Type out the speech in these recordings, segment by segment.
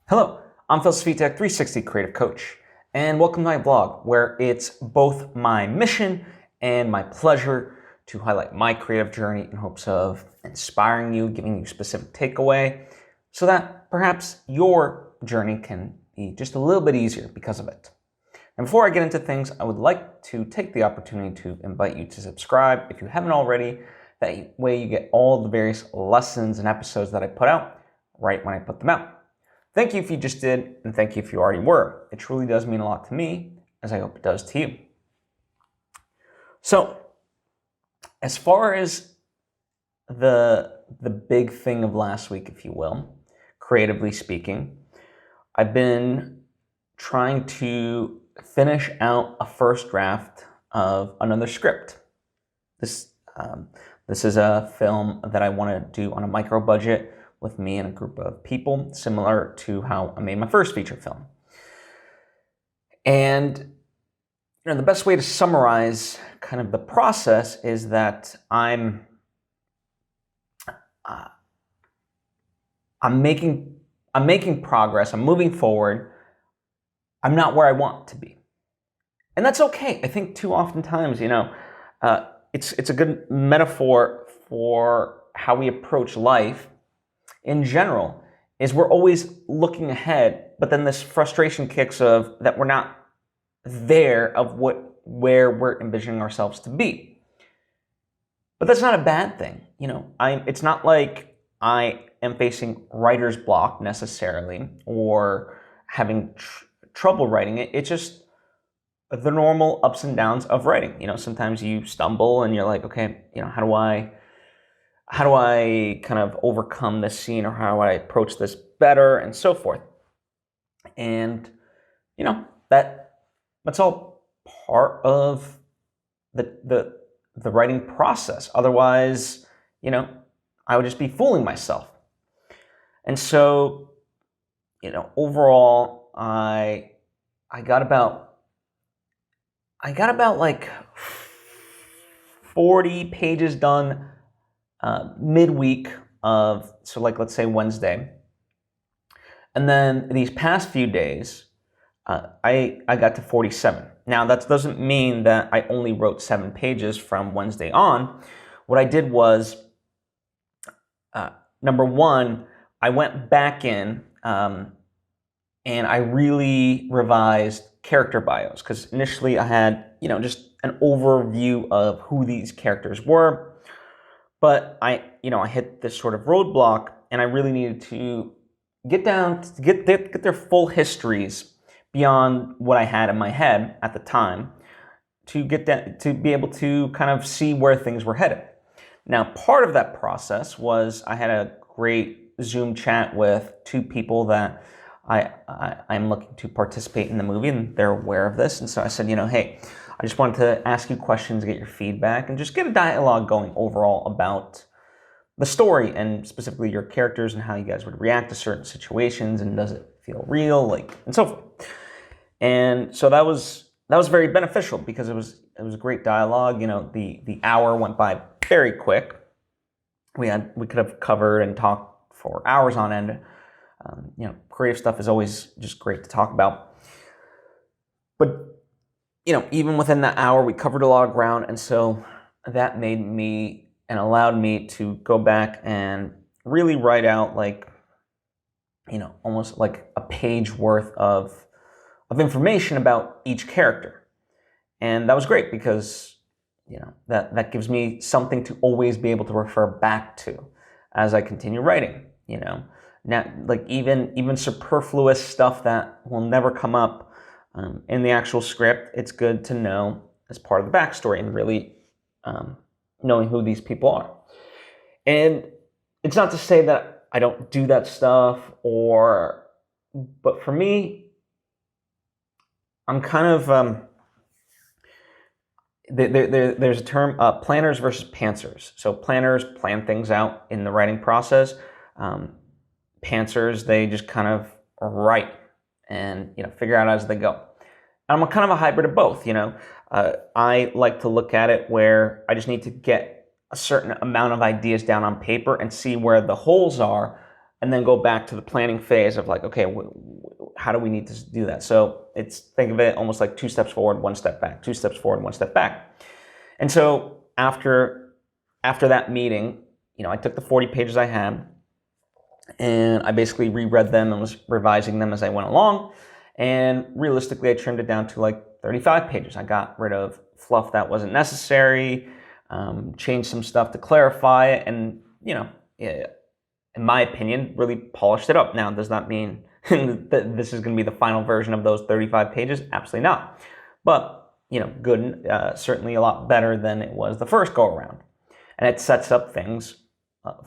Hello, I'm Svitek, 360 Creative Coach, and welcome to my blog, where it's both my mission and my pleasure to highlight my creative journey in hopes of inspiring you, giving you specific takeaway, so that perhaps your journey can be just a little bit easier because of it. And before I get into things, I would like to take the opportunity to invite you to subscribe if you haven't already. That way you get all the various lessons and episodes that I put out right when I put them out. Thank you if you just did, and thank you if you already were. It truly does mean a lot to me, as I hope it does to you. So, as far as the big thing of last week, if you will, creatively speaking, I've been trying to finish out a first draft of another script. This is a film that I want to do on a micro budget with me and a group of people, similar to how I made my first feature film. And the best way to summarize kind of the process is that I'm making progress. I'm moving forward. I'm not where I want to be, and that's okay. I think too oftentimes, it's a good metaphor for how we approach life in general, is we're always looking ahead, but then this frustration kicks of that we're not there of where we're envisioning ourselves to be. But that's not a bad thing. It's not like I am facing writer's block necessarily or having trouble writing it. It's just the normal ups and downs of writing. Sometimes you stumble and you're like, okay, how do I kind of overcome this scene, or how do I approach this better, and so forth. And that's all part of the writing process. Otherwise, I would just be fooling myself. And so, overall, I got about like 40 pages done midweek of, so like let's say Wednesday. And then these past few days, I got to 47. Now that doesn't mean that I only wrote 7 pages from Wednesday on. What I did was, number one, I went back in and I really revised character bios, because initially I had, just an overview of who these characters were. But I hit this sort of roadblock, and I really needed to get their full histories beyond what I had in my head at the time, to be able to kind of see where things were headed. Now, part of that process was I had a great Zoom chat with 2 people that I'm looking to participate in the movie, and they're aware of this. And so I said, hey, I just wanted to ask you questions, get your feedback, and just get a dialogue going overall about the story, and specifically your characters and how you guys would react to certain situations, and does it feel real, and so forth. And so that was very beneficial, because it was a great dialogue. The hour went by very quick. We could have covered and talked for hours on end. Creative stuff is always just great to talk about. But even within that hour, we covered a lot of ground, and so that made me and allowed me to go back and really write out almost like a page worth of information about each character. And that was great, because that gives me something to always be able to refer back to as I continue writing. Now, even superfluous stuff that will never come up in the actual script, it's good to know as part of the backstory, and really knowing who these people are. And it's not to say that I don't do that stuff, but for me, I'm kind of there's a term, planners versus pantsers. So planners plan things out in the writing process. Pantsers, they just kind of write and figure out as they go. I'm kind of a hybrid of both. I like to look at it where I just need to get a certain amount of ideas down on paper and see where the holes are, and then go back to the planning phase of like, okay, how do we need to do that? So think of it almost like 2 steps forward, 1 step back, 2 steps forward, 1 step back. And so after that meeting, I took the 40 pages I had, and I basically reread them and was revising them as I went along. And realistically, I trimmed it down to like 35 pages. I got rid of fluff that wasn't necessary, changed some stuff to clarify it, and, in my opinion, really polished it up. Now, does that mean that this is going to be the final version of those 35 pages? Absolutely not. But, good, certainly a lot better than it was the first go around. And it sets up things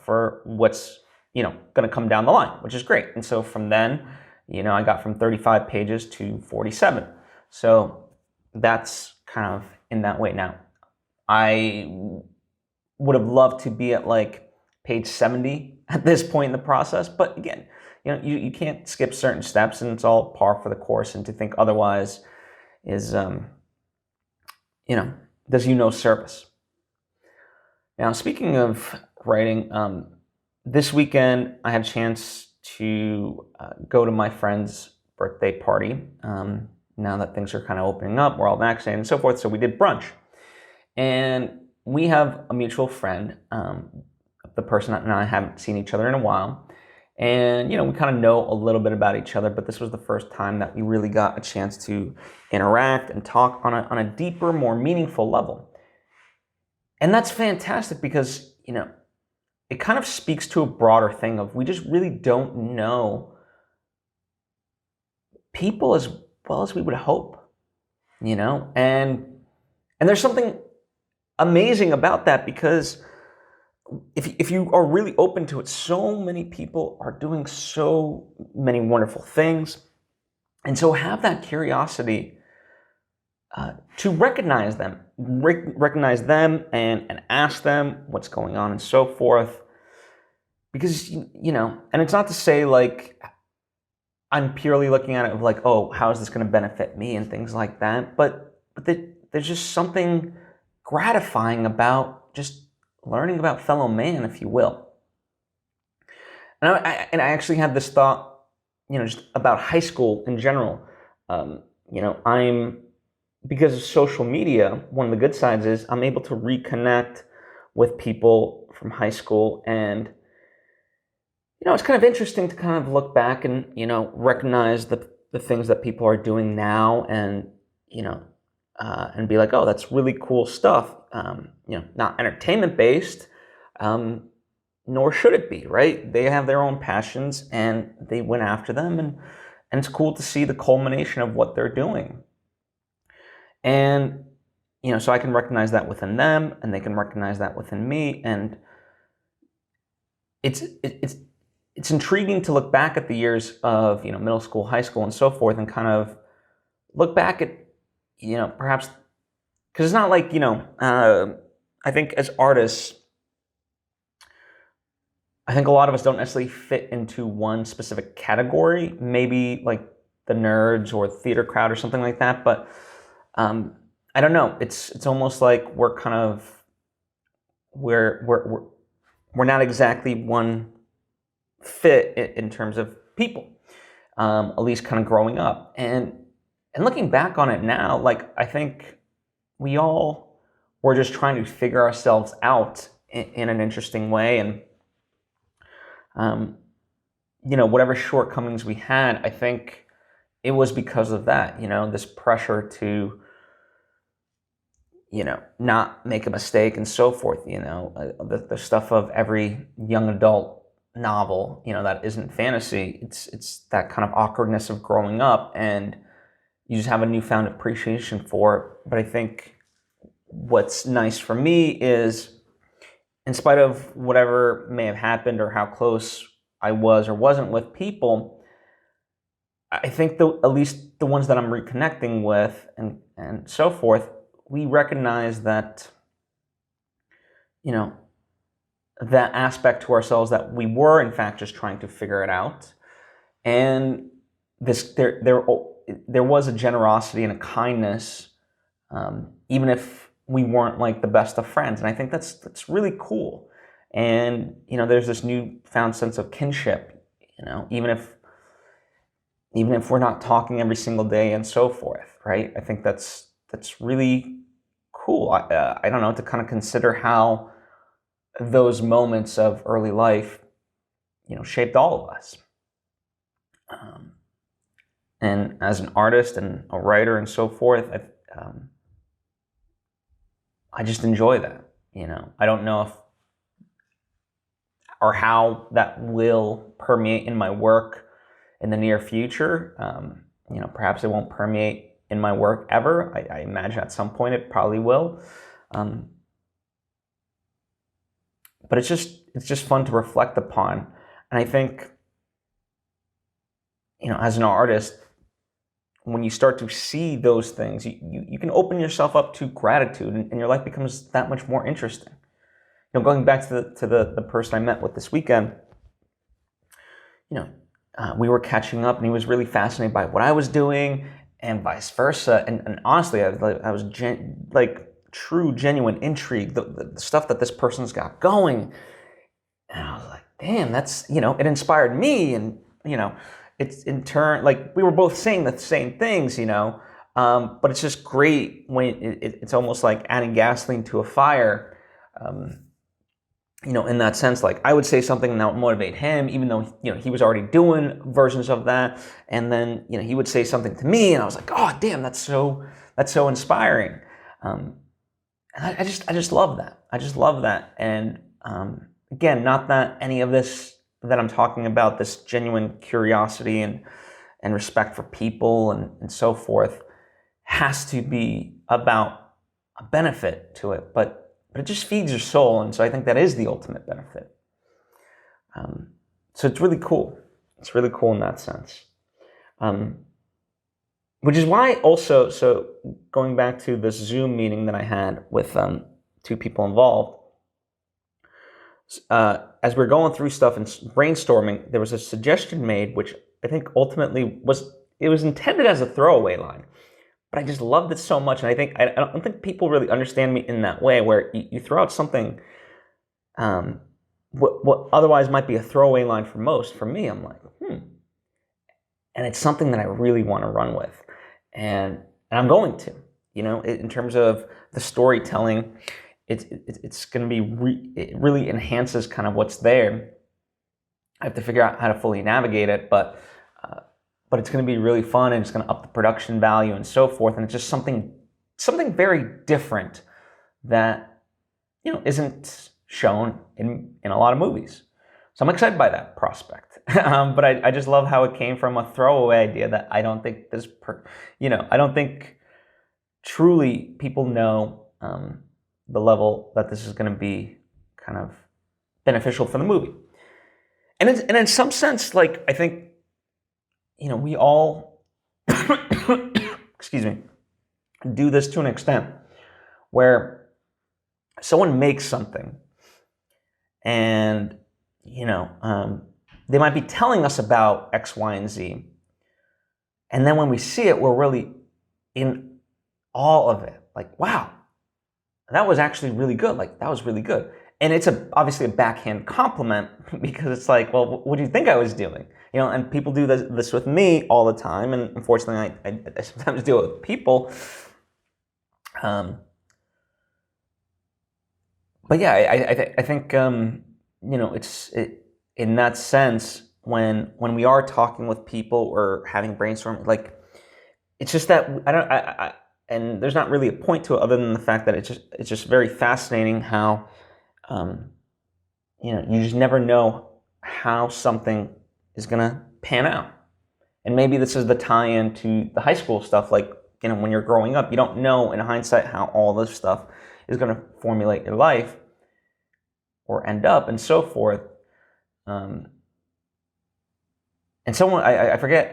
for what's, going to come down the line, which is great. And so from then, I got from 35 pages to 47. So that's kind of in that way. Now, I would have loved to be at like page 70 at this point in the process, but again, you can't skip certain steps, and it's all par for the course, and to think otherwise is, does you no service. Now, speaking of writing, this weekend I had a chance to go to my friend's birthday party. Now that things are kind of opening up, we're all vaccinated and so forth, so we did brunch. And we have a mutual friend, the person and I haven't seen each other in a while. And, we kind of know a little bit about each other, but this was the first time that we really got a chance to interact and talk on a deeper, more meaningful level. And that's fantastic because, it kind of speaks to a broader thing of we just really don't know people as well as we would hope, and there's something amazing about that, because if you are really open to it, so many people are doing so many wonderful things. And so have that curiosity to recognize them and ask them what's going on and so forth. Because, and it's not to say like I'm purely looking at it of like, oh, how is this going to benefit me and things like that. But there's just something gratifying about just learning about fellow man, if you will. And I actually had this thought, just about high school in general. Because of social media, one of the good sides is I'm able to reconnect with people from high school, and it's kind of interesting to kind of look back and recognize the things that people are doing now, and and be like, oh, that's really cool stuff. Not entertainment based, nor should it be, right? They have their own passions and they went after them, and it's cool to see the culmination of what they're doing. And so I can recognize that within them, and they can recognize that within me, and it's intriguing to look back at the years of middle school, high school, and so forth, and kind of look back at perhaps, because it's not like I think as artists, I think a lot of us don't necessarily fit into one specific category, maybe like the nerds or theater crowd or something like that, but I don't know. It's almost like we're kind of we're not exactly one fit in terms of people, at least kind of growing up. And looking back on it now, like I think we all were just trying to figure ourselves out in an interesting way, and whatever shortcomings we had, I think it was because of that. This pressure to not make a mistake and so forth. The stuff of every young adult novel, that isn't fantasy. It's that kind of awkwardness of growing up, and you just have a newfound appreciation for it. But I think what's nice for me is, in spite of whatever may have happened or how close I was or wasn't with people, I think at least the ones that I'm reconnecting with and so forth, we recognize that, that aspect to ourselves that we were in fact just trying to figure it out. And there was a generosity and a kindness, even if we weren't like the best of friends. And I think that's really cool. And there's this newfound sense of kinship, even if we're not talking every single day and so forth, right? I think that's really cool. I don't know, to kind of consider how those moments of early life, shaped all of us. And as an artist and a writer and so forth, I just enjoy that. I don't know if or how that will permeate in my work in the near future. Perhaps it won't permeate in my work ever. I imagine at some point it probably will. But it's just fun to reflect upon. And I think, as an artist, when you start to see those things, you can open yourself up to gratitude, and your life becomes that much more interesting. Going back to the person I met with this weekend, we were catching up, and he was really fascinated by what I was doing, and vice versa. And honestly, I was true, genuine intrigue, the stuff that this person's got going. And I was like, damn, that's, it inspired me. And, it's in turn, we were both saying the same things, but it's just great when it's almost like adding gasoline to a fire. In that sense, I would say something that would motivate him, even though, he was already doing versions of that. And then, he would say something to me, and I was like, oh, damn, that's so inspiring. And I just love that. I just love that. And again, not that any of this that I'm talking about, this genuine curiosity and respect for people and so forth, has to be about a benefit to it, but it just feeds your soul, and so I think that is the ultimate benefit. So it's really cool. It's really cool in that sense. Which is why also, so going back to this Zoom meeting that I had with two people involved, as we're going through stuff and brainstorming, there was a suggestion made, which I think ultimately was intended as a throwaway line. But I just loved it so much, and I don't think people really understand me in that way, where you throw out something, what otherwise might be a throwaway line for most. For me, I'm like, and it's something that I really want to run with, and I'm going to, in terms of the storytelling, it's going to be it really enhances kind of what's there. I have to figure out how to fully navigate it, but it's going to be really fun, and it's going to up the production value and so forth. And it's just something very different that, isn't shown in a lot of movies. So I'm excited by that prospect. But I just love how it came from a throwaway idea that I don't think I don't think truly people know the level that this is going to be kind of beneficial for the movie. And in some sense, I think, we all, excuse me, do this to an extent where someone makes something and, they might be telling us about X, Y, and Z. And then when we see it, we're really in awe of it. Wow, that was actually really good. That was really good. And it's obviously a backhand compliment, because it's well, what do you think I was doing? And people do this with me all the time, and unfortunately, I sometimes deal with people. But yeah, I think it's in that sense, when we are talking with people or having brainstorming, it's just that and there's not really a point to it other than the fact that it's just very fascinating how you just never know how something is gonna pan out. And maybe this is the tie-in to the high school stuff. When you're growing up, you don't know in hindsight how all this stuff is gonna formulate your life or end up and so forth. And someone, I forget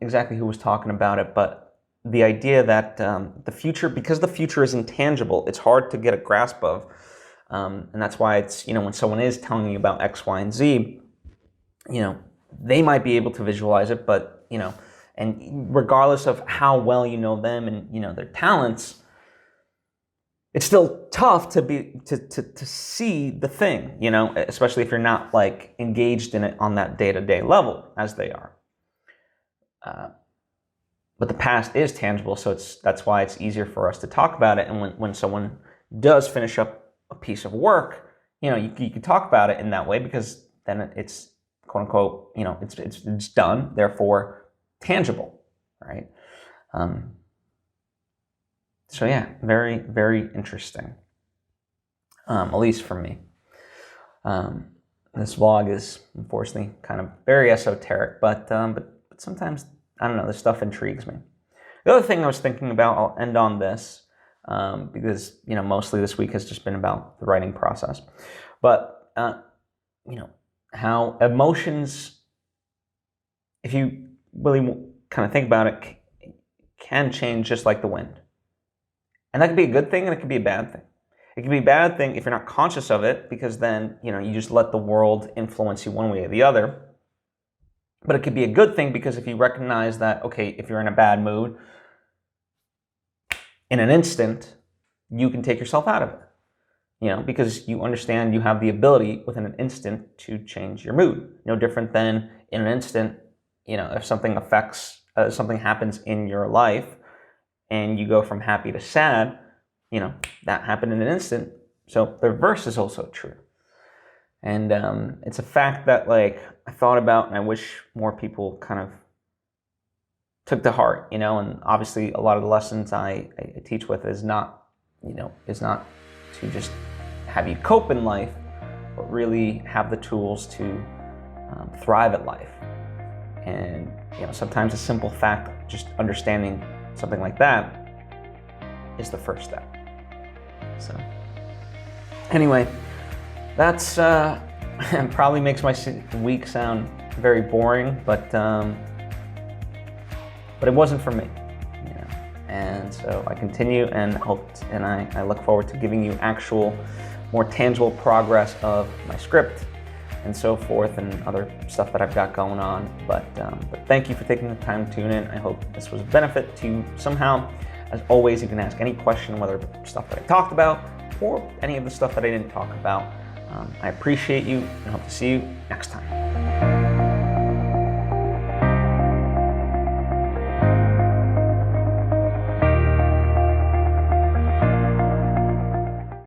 exactly who was talking about it, but the idea that the future, because the future is intangible, it's hard to get a grasp of. And that's why it's, when someone is telling you about X, Y, and Z, they might be able to visualize it, but, and regardless of how well you know them and, their talents, it's still tough to see the thing, you know, especially if you're not like engaged in it on that day-to-day level as they are. But the past is tangible, so that's why it's easier for us to talk about it. And when someone does finish up a piece of work, you know, you can talk about it in that way, because then it's quote unquote, you know, it's done, therefore tangible, right? So yeah, very, very interesting, at least for me. This vlog is unfortunately kind of very esoteric, but sometimes, I don't know, this stuff intrigues me. The other thing I was thinking about, I'll end on this, because, you know, mostly this week has just been about the writing process, but, you know, how emotions, if you really kind of think about it, can change just like the wind. And that could be a good thing, and it could be a bad thing. It can be a bad thing if you're not conscious of it, because then, you know, you just let the world influence you one way or the other. But it could be a good thing, because if you recognize that, okay, if you're in a bad mood, in an instant, you can take yourself out of it. You know, because you understand you have the ability within an instant to change your mood. No different than in an instant, you know, if something something happens in your life and you go from happy to sad, you know, that happened in an instant. So the reverse is also true. And it's a fact that, like, I thought about, and I wish more people kind of took to heart, you know. And obviously a lot of the lessons I teach with is not to just have you cope in life, but really have the tools to thrive at life. And, you know, sometimes a simple fact, just understanding something like that, is the first step. So anyway, that's probably makes my week sound very boring, but it wasn't for me, you know. And so I continue and I look forward to giving you actual, more tangible progress of my script and so forth, and other stuff that I've got going on. But thank you for taking the time to tune in. I hope this was a benefit to you somehow. As always, you can ask any question, whether stuff that I talked about or any of the stuff that I didn't talk about. I appreciate you and hope to see you next time.